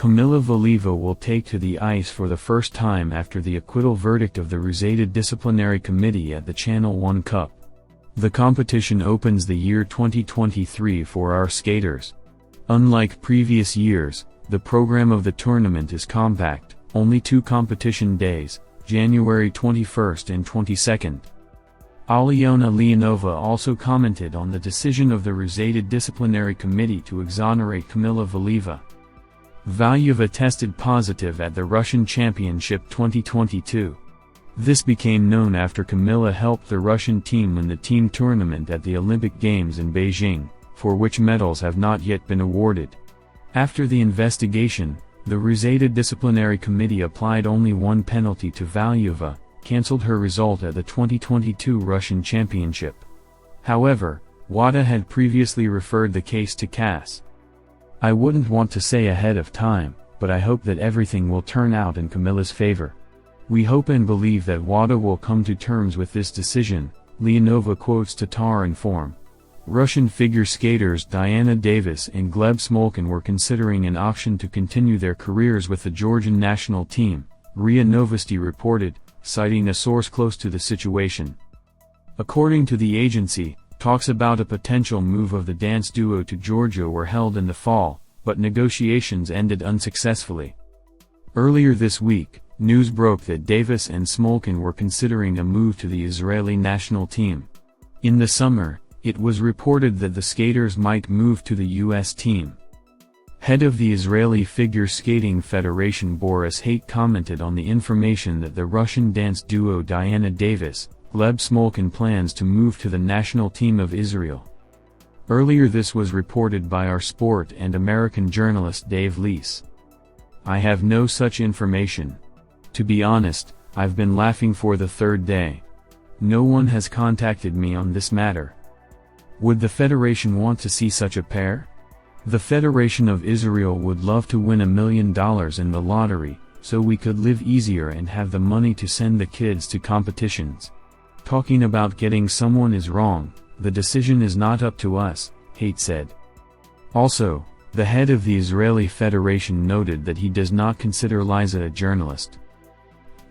Kamila Valieva will take to the ice for the first time after the acquittal verdict of the Trusova disciplinary committee at the Channel 1 Cup. The competition opens the year 2023 for our skaters. Unlike previous years, the program of the tournament is compact, only 2 competition days, January 21st and 22nd. Aliona Leonova also commented on the decision of the Trusova disciplinary committee to exonerate Kamila Valieva. Valieva tested positive at the Russian Championship 2022. This became known after Kamila helped the Russian team win the team tournament at the Olympic Games in Beijing, for which medals have not yet been awarded. After the investigation, the Trusova disciplinary committee applied only 1 penalty to Valieva, cancelled her result at the 2022 Russian Championship. However, WADA had previously referred the case to CAS. I wouldn't want to say ahead of time, but I hope that everything will turn out in Kamila's favor. We hope and believe that WADA will come to terms with this decision, Leonova quotes Tatar Inform. Russian figure skaters Diana Davis and Gleb Smolkin were considering an option to continue their careers with the Georgian national team, RIA Novosti reported, citing a source close to the situation. According to the agency, talks about a potential move of the dance duo to Georgia were held in the fall, but negotiations ended unsuccessfully. Earlier this week, news broke that Davis and Smolkin were considering a move to the Israeli national team. In the summer, it was reported that the skaters might move to the U.S. team. Head of the Israeli Figure Skating Federation Boris Haight commented on the information that the Russian dance duo Diana Davis, Gleb Smolkin plans to move to the national team of Israel. Earlier this was reported by our sport and American journalist Dave Leese. I have no such information. To be honest, I've been laughing for the 3rd day. No one has contacted me on this matter. Would the Federation want to see such a pair? The Federation of Israel would love to win $1 million in the lottery, so we could live easier and have the money to send the kids to competitions. Talking about getting someone is wrong, the decision is not up to us, Haight said. Also, the head of the Israeli Federation noted that he does not consider Liza a journalist.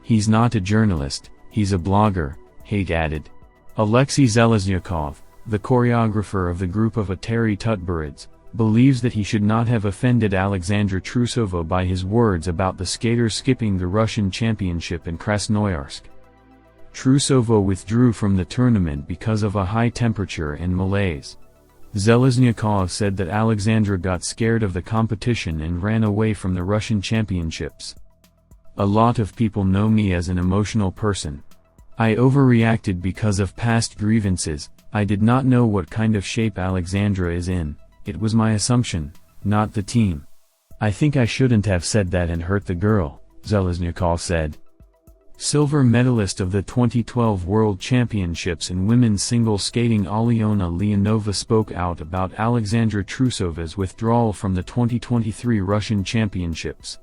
He's not a journalist, he's a blogger, Haight added. Alexei Zeleznyakov, the choreographer of the group of Atari Tutberidze, believes that he should not have offended Alexandra Trusova by his words about the skaters skipping the Russian Championship in Krasnoyarsk. Trusova withdrew from the tournament because of a high temperature and malaise. Zeleznyakov said that Alexandra got scared of the competition and ran away from the Russian Championships. A lot of people know me as an emotional person. I overreacted because of past grievances. I did not know what kind of shape Alexandra is in. It was my assumption, not the team. I think I shouldn't have said that and hurt the girl, Zeleznyakov said. Silver medalist of the 2012 World Championships in women's single skating Aliona Leonova spoke out about Alexandra Trusova's withdrawal from the 2023 Russian Championships.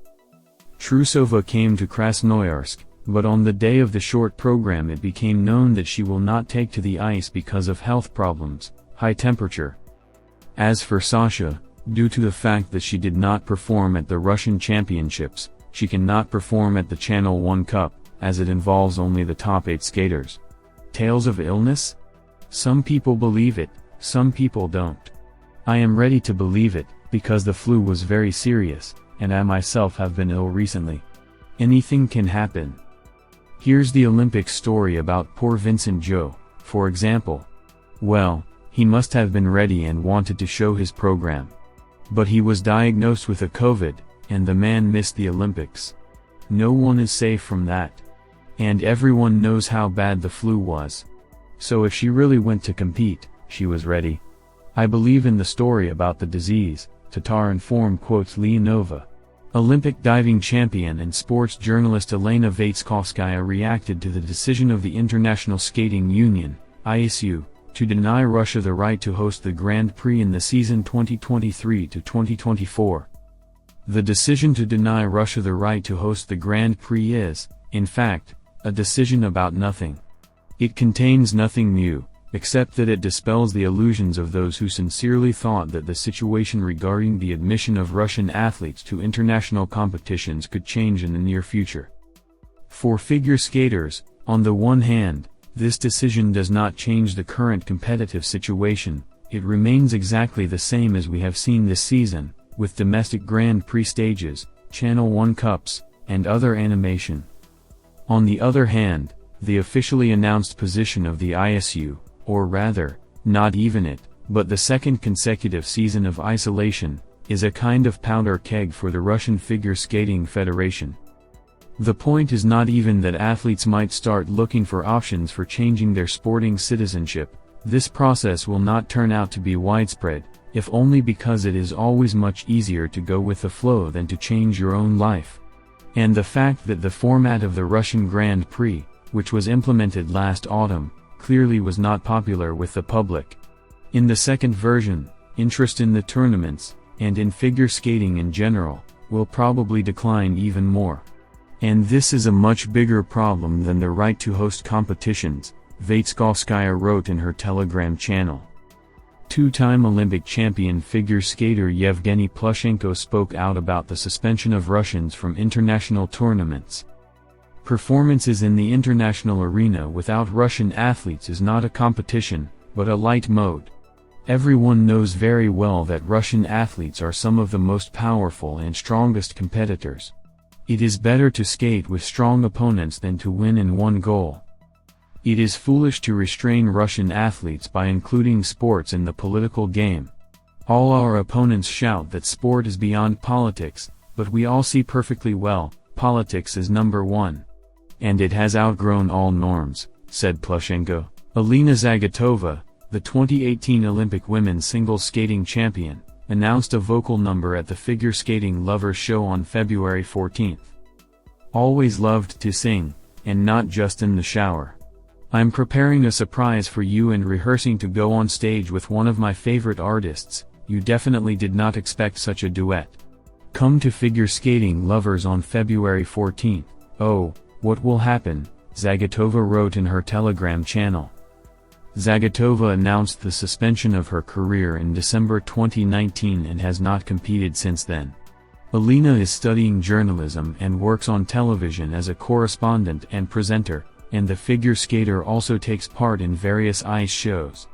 Trusova came to Krasnoyarsk, but on the day of the short program it became known that she will not take to the ice because of health problems, high temperature. As for Sasha, due to the fact that she did not perform at the Russian Championships, she cannot perform at the Channel 1 Cup, as it involves only the top 8 skaters. Tales of illness? Some people believe it, some people don't. I am ready to believe it, because the flu was very serious, and I myself have been ill recently. Anything can happen. Here's the Olympic story about poor Vincent Zhou, for example. Well, he must have been ready and wanted to show his program. But he was diagnosed with a COVID, and the man missed the Olympics. No one is safe from that. And everyone knows how bad the flu was. So if she really went to compete, she was ready. I believe in the story about the disease, Tatar Inform quotes Leonova. Olympic diving champion and sports journalist Elena Vaitskovskaya reacted to the decision of the International Skating Union, ISU, to deny Russia the right to host the Grand Prix in the season 2023 to 2024. The decision to deny Russia the right to host the Grand Prix is, in fact, a decision about nothing. It contains nothing new, except that it dispels the illusions of those who sincerely thought that the situation regarding the admission of Russian athletes to international competitions could change in the near future. For figure skaters, on the one hand, this decision does not change the current competitive situation. It remains exactly the same as we have seen this season, with domestic Grand Prix stages, Channel 1 Cups, and other animation. On the other hand, the officially announced position of the ISU, or rather, not even it, but the second consecutive season of isolation, is a kind of powder keg for the Russian Figure Skating Federation. The point is not even that athletes might start looking for options for changing their sporting citizenship. This process will not turn out to be widespread, if only because it is always much easier to go with the flow than to change your own life. And the fact that the format of the Russian Grand Prix, which was implemented last autumn, clearly was not popular with the public. In the second version, interest in the tournaments, and in figure skating in general, will probably decline even more. And this is a much bigger problem than the right to host competitions, Vaitskovskaya wrote in her Telegram channel. Two-time Olympic champion figure skater Yevgeny Plushenko spoke out about the suspension of Russians from international tournaments. Performances in the international arena without Russian athletes is not a competition, but a light mode. Everyone knows very well that Russian athletes are some of the most powerful and strongest competitors. It is better to skate with strong opponents than to win in one goal. It is foolish to restrain Russian athletes by including sports in the political game. All our opponents shout that sport is beyond politics, but we all see perfectly well, politics is number one. And it has outgrown all norms, said Plushenko. Alina Zagitova, the 2018 Olympic women's singles skating champion, announced a vocal number at the Figure Skating Lovers show on February 14. Always loved to sing, and not just in the shower. I'm preparing a surprise for you and rehearsing to go on stage with one of my favorite artists. You definitely did not expect such a duet. Come to Figure Skating Lovers on February 14. Oh, what will happen? Zagitova wrote in her Telegram channel. Zagitova announced the suspension of her career in December 2019 and has not competed since then. Alina is studying journalism and works on television as a correspondent and presenter, and the figure skater also takes part in various ice shows.